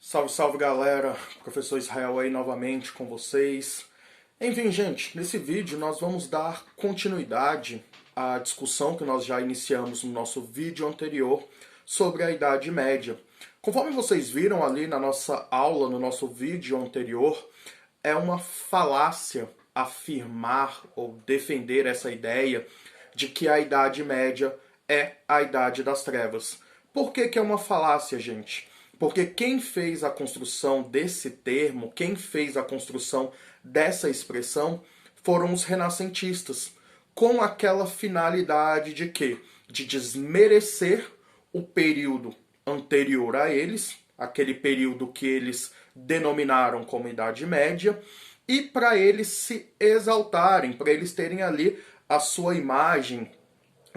Salve, salve galera, professor Israel aí novamente com vocês. Enfim, gente, nesse vídeo nós vamos dar continuidade à discussão que nós já iniciamos no nosso vídeo anterior sobre a Idade Média. Conforme vocês viram ali na nossa aula, no nosso vídeo anterior, é uma falácia afirmar ou defender essa ideia de que a Idade Média é a Idade das Trevas. Por que é uma falácia, gente? Porque quem fez a construção desse termo, quem fez a construção dessa expressão, foram os renascentistas, com aquela finalidade de quê? De desmerecer o período anterior a eles, aquele período que eles denominaram como Idade Média, e para eles se exaltarem, para eles terem ali a sua imagem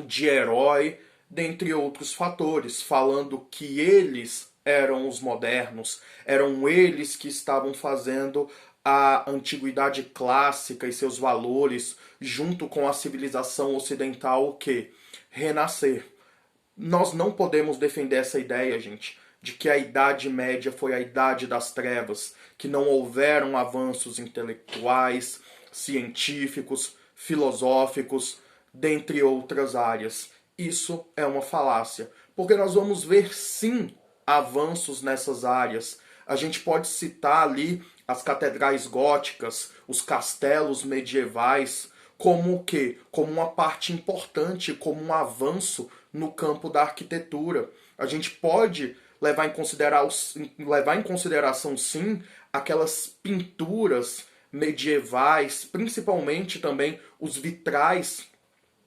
de herói, dentre outros fatores, falando que eles eram os modernos, eram eles que estavam fazendo a antiguidade clássica e seus valores, junto com a civilização ocidental, o quê? Renascer. Nós não podemos defender essa ideia, gente, de que a Idade Média foi a Idade das Trevas, que não houveram avanços intelectuais, científicos, filosóficos, dentre outras áreas. Isso é uma falácia, porque nós vamos ver sim avanços nessas áreas. A gente pode citar ali as catedrais góticas, os castelos medievais, como o quê? Como uma parte importante, como um avanço no campo da arquitetura. A gente pode levar em consideração sim aquelas pinturas medievais, principalmente também os vitrais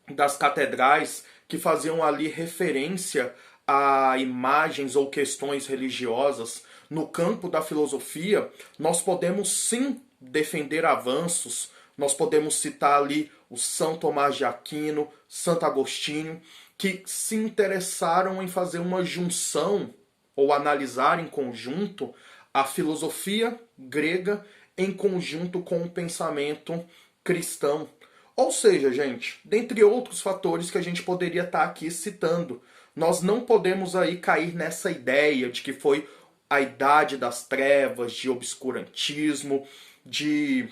das catedrais que faziam ali referência a imagens ou questões religiosas. No campo da filosofia, nós podemos sim defender avanços, nós podemos citar ali o São Tomás de Aquino, Santo Agostinho, que se interessaram em fazer uma junção ou analisar em conjunto a filosofia grega em conjunto com o pensamento cristão. Ou seja, gente, dentre outros fatores que a gente poderia estar aqui citando, nós não podemos aí cair nessa ideia de que foi a idade das trevas, de obscurantismo, de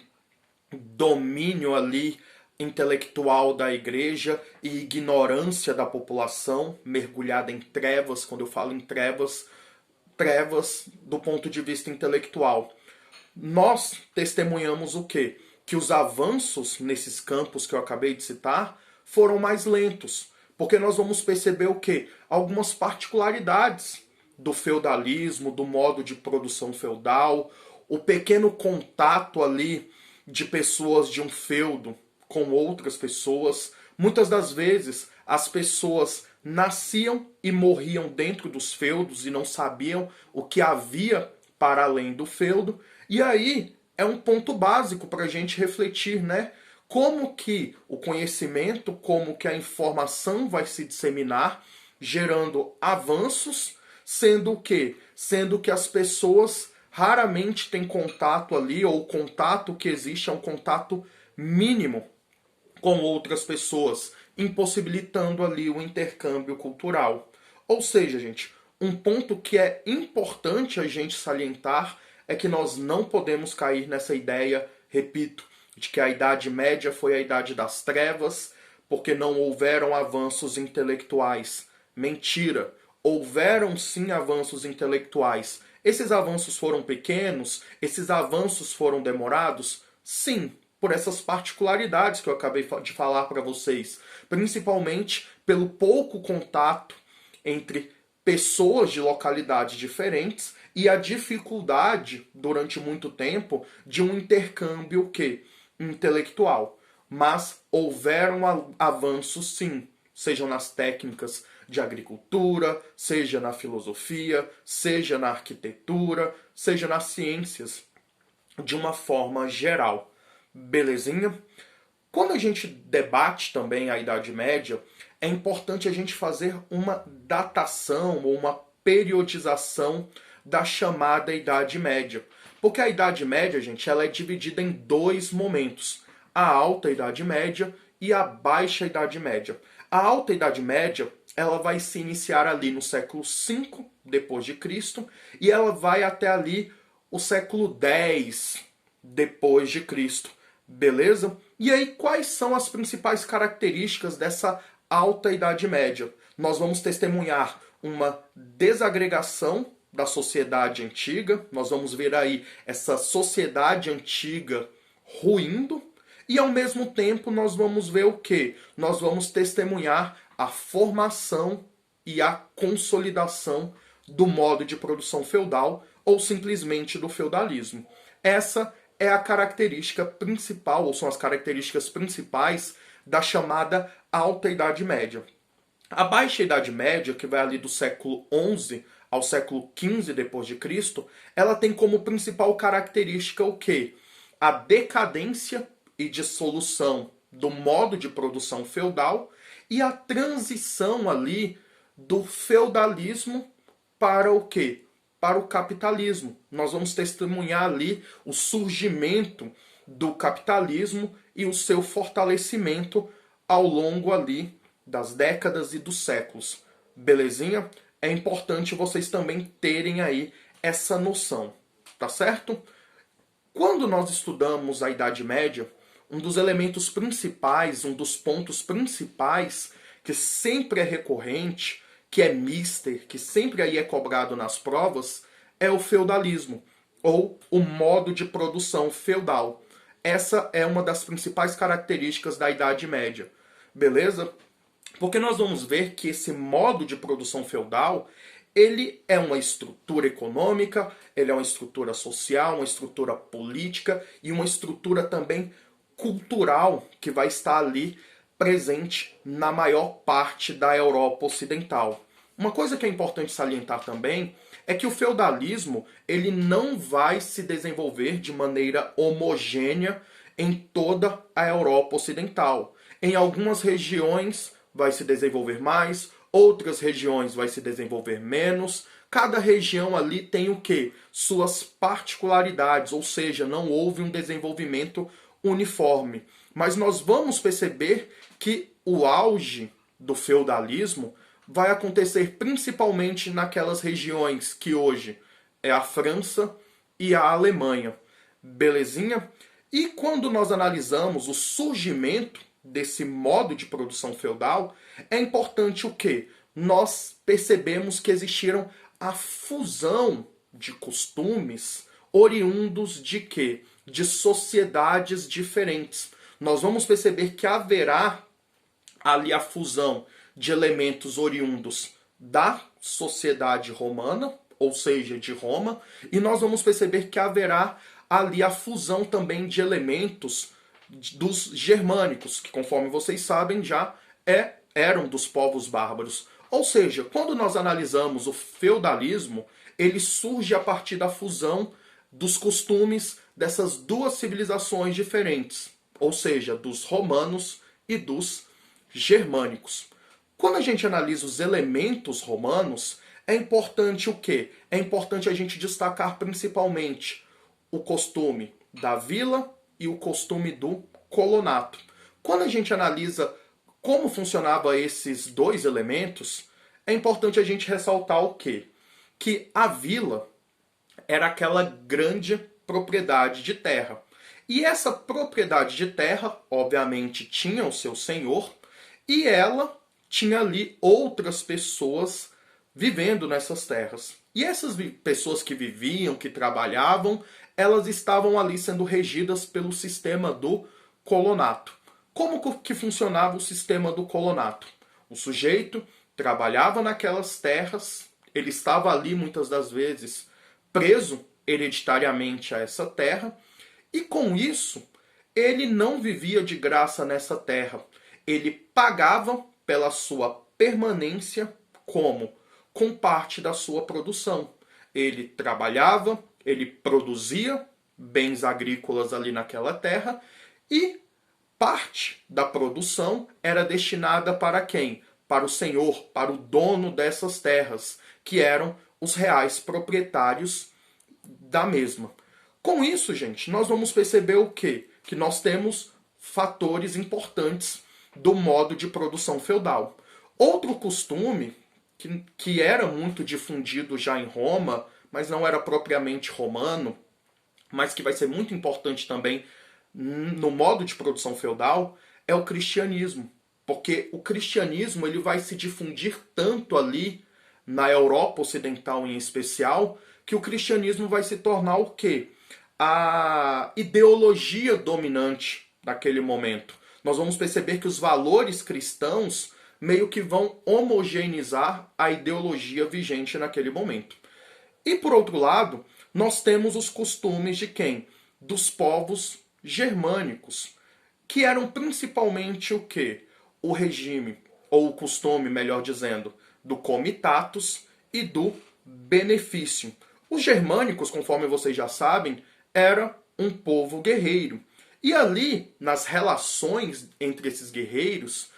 domínio ali intelectual da igreja e ignorância da população, mergulhada em trevas. Quando eu falo em trevas, trevas do ponto de vista intelectual. Nós testemunhamos o quê? Que os avanços nesses campos que eu acabei de citar foram mais lentos. Porque nós vamos perceber o quê? Algumas particularidades do feudalismo, do modo de produção feudal, o pequeno contato ali de pessoas de um feudo com outras pessoas. Muitas das vezes as pessoas nasciam e morriam dentro dos feudos e não sabiam o que havia para além do feudo. E aí é um ponto básico para a gente refletir, né? Como que o conhecimento, como que a informação vai se disseminar, gerando avanços, sendo o quê? Sendo que as pessoas raramente têm contato ali, ou o contato que existe é um contato mínimo com outras pessoas, impossibilitando ali o intercâmbio cultural. Ou seja, gente, um ponto que é importante a gente salientar é que nós não podemos cair nessa ideia, repito, de que a Idade Média foi a Idade das Trevas, porque não houveram avanços intelectuais. Mentira! Houveram sim avanços intelectuais. Esses avanços foram pequenos? Esses avanços foram demorados? Sim, por essas particularidades que eu acabei de falar para vocês. Principalmente pelo pouco contato entre pessoas de localidades diferentes e a dificuldade, durante muito tempo, de um intercâmbio que intelectual. Mas houveram avanços sim, sejam nas técnicas de agricultura, seja na filosofia, seja na arquitetura, seja nas ciências, de uma forma geral. Belezinha? Quando a gente debate também a Idade Média, é importante a gente fazer uma datação ou uma periodização da chamada Idade Média. Porque a Idade Média, gente, ela é dividida em dois momentos. A Alta Idade Média e a Baixa Idade Média. A Alta Idade Média, ela vai se iniciar ali no século V depois de Cristo e ela vai até ali o século 10 depois de Cristo. Beleza? E aí, quais são as principais características dessa alta Idade Média? Nós vamos testemunhar uma desagregação da sociedade antiga, nós vamos ver aí essa sociedade antiga ruindo, e ao mesmo tempo nós vamos ver o quê? Nós vamos testemunhar a formação e a consolidação do modo de produção feudal ou simplesmente do feudalismo. Essa é a característica principal, ou são as características principais da chamada Alta Idade Média. A Baixa Idade Média, que vai ali do século XI ao século XV depois de Cristo, ela tem como principal característica o quê? A decadência e dissolução do modo de produção feudal e a transição ali do feudalismo para o quê? Para o capitalismo. Nós vamos testemunhar ali o surgimento do capitalismo e o seu fortalecimento ao longo ali das décadas e dos séculos. Belezinha? É importante vocês também terem aí essa noção, tá certo? Quando nós estudamos a Idade Média, um dos elementos principais, um dos pontos principais que sempre é recorrente, que é mister, que sempre aí é cobrado nas provas, é o feudalismo, ou o modo de produção feudal. Essa é uma das principais características da Idade Média, beleza? Porque nós vamos ver que esse modo de produção feudal, ele é uma estrutura econômica, ele é uma estrutura social, uma estrutura política e uma estrutura também cultural que vai estar ali presente na maior parte da Europa Ocidental. Uma coisa que é importante salientar também é que o feudalismo ele não vai se desenvolver de maneira homogênea em toda a Europa Ocidental. Em algumas regiões vai se desenvolver mais, outras regiões vai se desenvolver menos. Cada região ali tem o quê? Suas particularidades, ou seja, não houve um desenvolvimento uniforme. Mas nós vamos perceber que o auge do feudalismo vai acontecer principalmente naquelas regiões que hoje é a França e a Alemanha. Belezinha? E quando nós analisamos o surgimento desse modo de produção feudal, é importante o quê? Nós percebemos que existiram a fusão de costumes oriundos de quê? De sociedades diferentes. Nós vamos perceber que haverá ali a fusão de elementos oriundos da sociedade romana, ou seja, de Roma, e nós vamos perceber que haverá ali a fusão também de elementos dos germânicos, que conforme vocês sabem já eram dos povos bárbaros. Ou seja, quando nós analisamos o feudalismo, ele surge a partir da fusão dos costumes dessas duas civilizações diferentes, ou seja, dos romanos e dos germânicos. Quando a gente analisa os elementos romanos, é importante o quê? É importante a gente destacar principalmente o costume da vila e o costume do colonato. Quando a gente analisa como funcionavam esses dois elementos, é importante a gente ressaltar o quê? Que a vila era aquela grande propriedade de terra. E essa propriedade de terra, obviamente, tinha o seu senhor, e ela tinha ali outras pessoas vivendo nessas terras. E essas pessoas que viviam, que trabalhavam, elas estavam ali sendo regidas pelo sistema do colonato. Como que funcionava o sistema do colonato? O sujeito trabalhava naquelas terras, ele estava ali muitas das vezes preso hereditariamente a essa terra, e com isso ele não vivia de graça nessa terra. Ele pagava pela sua permanência como? Com parte da sua produção. Ele trabalhava, ele produzia bens agrícolas ali naquela terra e parte da produção era destinada para quem? Para o senhor, para o dono dessas terras, que eram os reais proprietários da mesma. Com isso, gente, nós vamos perceber o quê? Que nós temos fatores importantes do modo de produção feudal. Outro costume que era muito difundido já em Roma, mas não era propriamente romano, mas que vai ser muito importante também no modo de produção feudal, é o cristianismo. Porque o cristianismo ele vai se difundir tanto ali, na Europa Ocidental em especial, que o cristianismo vai se tornar o quê? A ideologia dominante naquele momento. Nós vamos perceber que os valores cristãos meio que vão homogeneizar a ideologia vigente naquele momento. E por outro lado, nós temos os costumes de quem? Dos povos germânicos, que eram principalmente o quê? O regime, ou o costume, melhor dizendo, do comitatus e do benefício. Os germânicos, conforme vocês já sabem, era um povo guerreiro. E ali, nas relações entre esses guerreiros,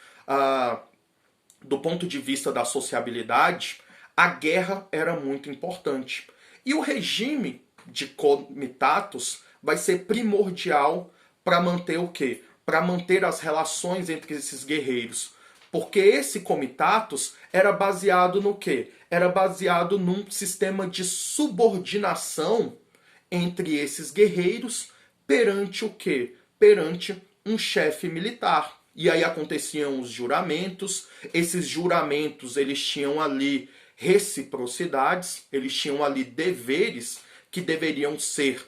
do ponto de vista da sociabilidade, a guerra era muito importante. E o regime de comitatus vai ser primordial para manter o quê? Para manter as relações entre esses guerreiros. Porque esse comitatus era baseado no quê? Era baseado num sistema de subordinação entre esses guerreiros perante o quê? Perante um chefe militar. E aí aconteciam os juramentos. Esses juramentos, eles tinham ali reciprocidades, eles tinham ali deveres que deveriam ser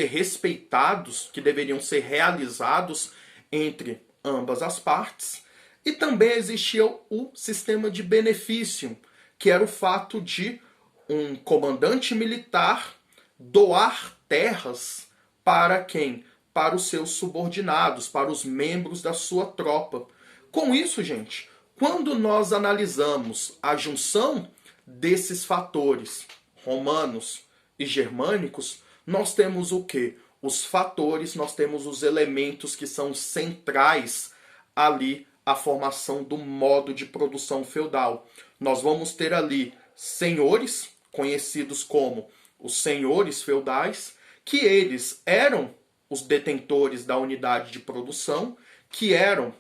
respeitados, que deveriam ser realizados entre ambas as partes. E também existia o sistema de benefício, que era o fato de um comandante militar doar terras para quem? Para os seus subordinados, para os membros da sua tropa. Com isso, gente, quando nós analisamos a junção desses fatores romanos e germânicos, nós temos o quê? Os fatores, nós temos os elementos que são centrais ali à formação do modo de produção feudal. Nós vamos ter ali senhores, conhecidos como os senhores feudais, que eles eram os detentores da unidade de produção, que era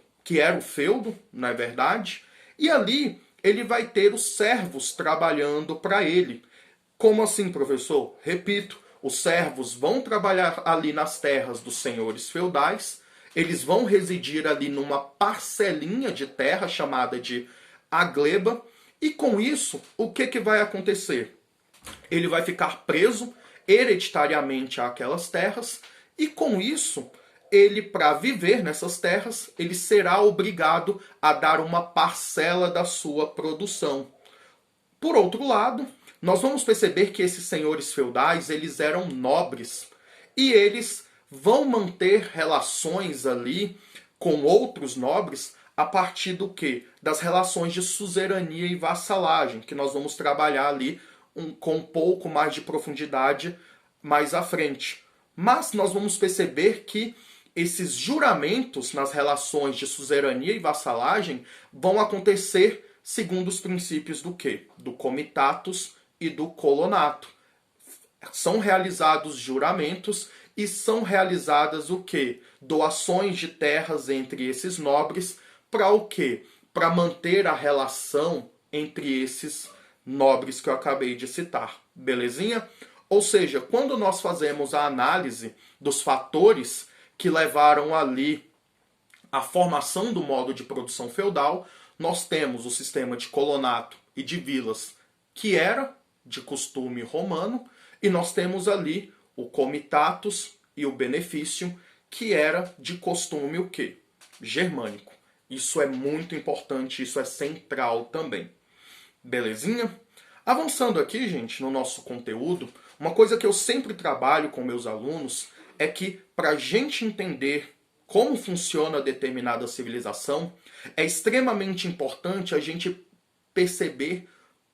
o feudo, na verdade, e ali ele vai ter os servos trabalhando para ele. Como assim, professor? Repito, os servos vão trabalhar ali nas terras dos senhores feudais, eles vão residir ali numa parcelinha de terra chamada de agleba, e com isso, o que vai acontecer? Ele vai ficar preso hereditariamente àquelas terras, e com isso, ele, para viver nessas terras, ele será obrigado a dar uma parcela da sua produção. Por outro lado, nós vamos perceber que esses senhores feudais, eles eram nobres, e eles vão manter relações ali com outros nobres a partir do quê? Das relações de suzerania e vassalagem, que nós vamos trabalhar ali com um pouco mais de profundidade mais à frente. Mas nós vamos perceber que esses juramentos nas relações de suzerania e vassalagem vão acontecer segundo os princípios do quê? Do comitatus e do colonato. São realizados juramentos e são realizadas o quê? Doações de terras entre esses nobres para o quê? Para manter a relação entre esses nobres que eu acabei de citar. Belezinha? Ou seja, quando nós fazemos a análise dos fatores que levaram ali à formação do modo de produção feudal, nós temos o sistema de colonato e de vilas, que era de costume romano, e nós temos ali o comitatus e o benefício, que era de costume o quê? Germânico. Isso é muito importante, isso é central também. Belezinha? Avançando aqui, gente, no nosso conteúdo, uma coisa que eu sempre trabalho com meus alunos é que, para a gente entender como funciona determinada civilização, é extremamente importante a gente perceber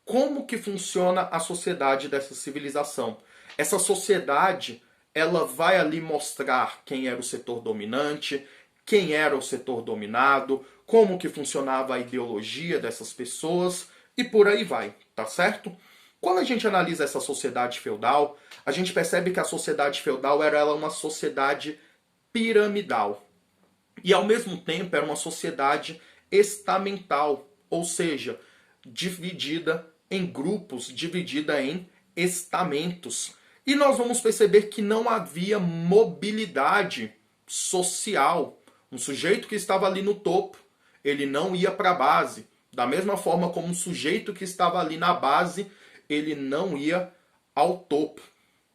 como que funciona a sociedade dessa civilização. Essa sociedade, ela vai ali mostrar quem era o setor dominante, quem era o setor dominado, como que funcionava a ideologia dessas pessoas e por aí vai, tá certo? Quando a gente analisa essa sociedade feudal, a gente percebe que a sociedade feudal era uma sociedade piramidal. E ao mesmo tempo era uma sociedade estamental. ou seja, dividida em grupos, dividida em estamentos. E nós vamos perceber que não havia mobilidade social. Um sujeito que estava ali no topo, ele não ia para a base. Da mesma forma como um sujeito que estava ali na base, ele não ia ao topo.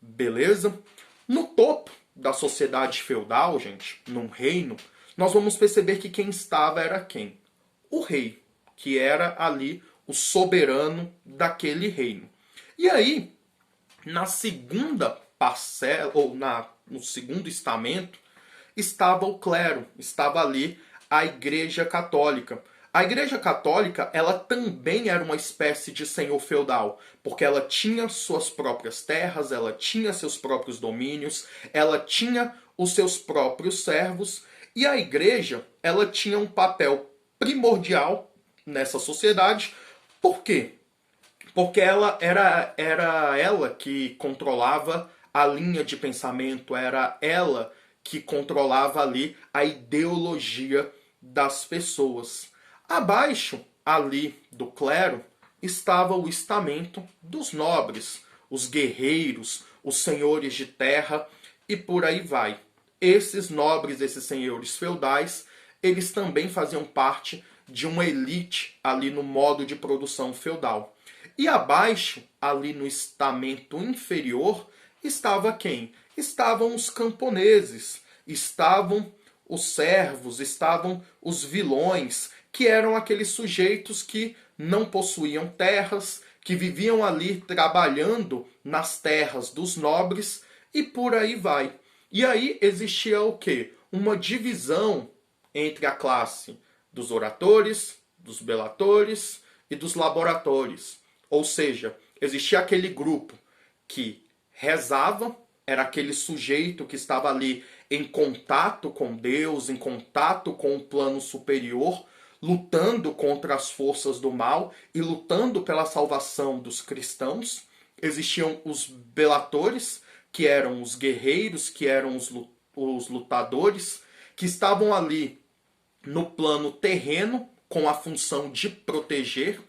Beleza? No topo da sociedade feudal, gente, num reino, nós vamos perceber que quem estava era quem? O rei, que era ali o soberano daquele reino. E aí, na segunda parcela, ou no segundo estamento, estava o clero, estava ali a Igreja Católica. A Igreja Católica, ela também era uma espécie de senhor feudal, porque ela tinha suas próprias terras, ela tinha seus próprios domínios, ela tinha os seus próprios servos, e a igreja, ela tinha um papel primordial nessa sociedade. Por quê? Porque ela era ela que controlava a linha de pensamento, era ela que controlava ali a ideologia das pessoas. Abaixo ali do clero estava o estamento dos nobres, os guerreiros, os senhores de terra e por aí vai. Esses nobres, esses senhores feudais, eles também faziam parte de uma elite ali no modo de produção feudal. E abaixo, ali no estamento inferior, estava quem? Estavam os camponeses, estavam os servos, estavam os vilões, que eram aqueles sujeitos que não possuíam terras, que viviam ali trabalhando nas terras dos nobres e por aí vai. E aí existia o quê? Uma divisão entre a classe dos oratores, dos belatores e dos laboratores. Ou seja, existia aquele grupo que rezava, era aquele sujeito que estava ali em contato com Deus, em contato com o plano superior, lutando contra as forças do mal e lutando pela salvação dos cristãos. Existiam os belatores, que eram os guerreiros, que eram os lutadores, que estavam ali no plano terreno, com a função de proteger,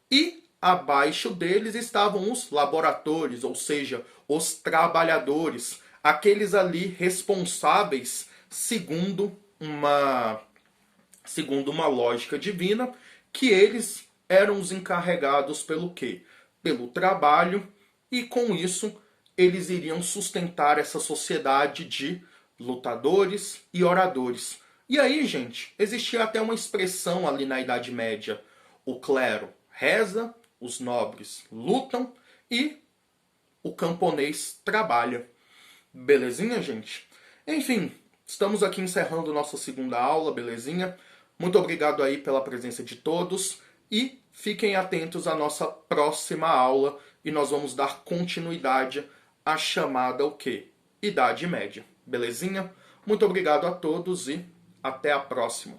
e abaixo deles estavam os laboratores, ou seja, os trabalhadores, aqueles ali responsáveis segundo uma lógica divina, que eles eram os encarregados pelo quê? Pelo trabalho, e com isso eles iriam sustentar essa sociedade de lutadores e oradores. E aí, gente, existia até uma expressão ali na Idade Média. O clero reza, os nobres lutam e o camponês trabalha. Belezinha, gente? Enfim, estamos aqui encerrando nossa segunda aula, belezinha? Muito obrigado aí pela presença de todos e fiquem atentos à nossa próxima aula e nós vamos dar continuidade à chamada o quê? Idade Média. Belezinha? Muito obrigado a todos e até a próxima.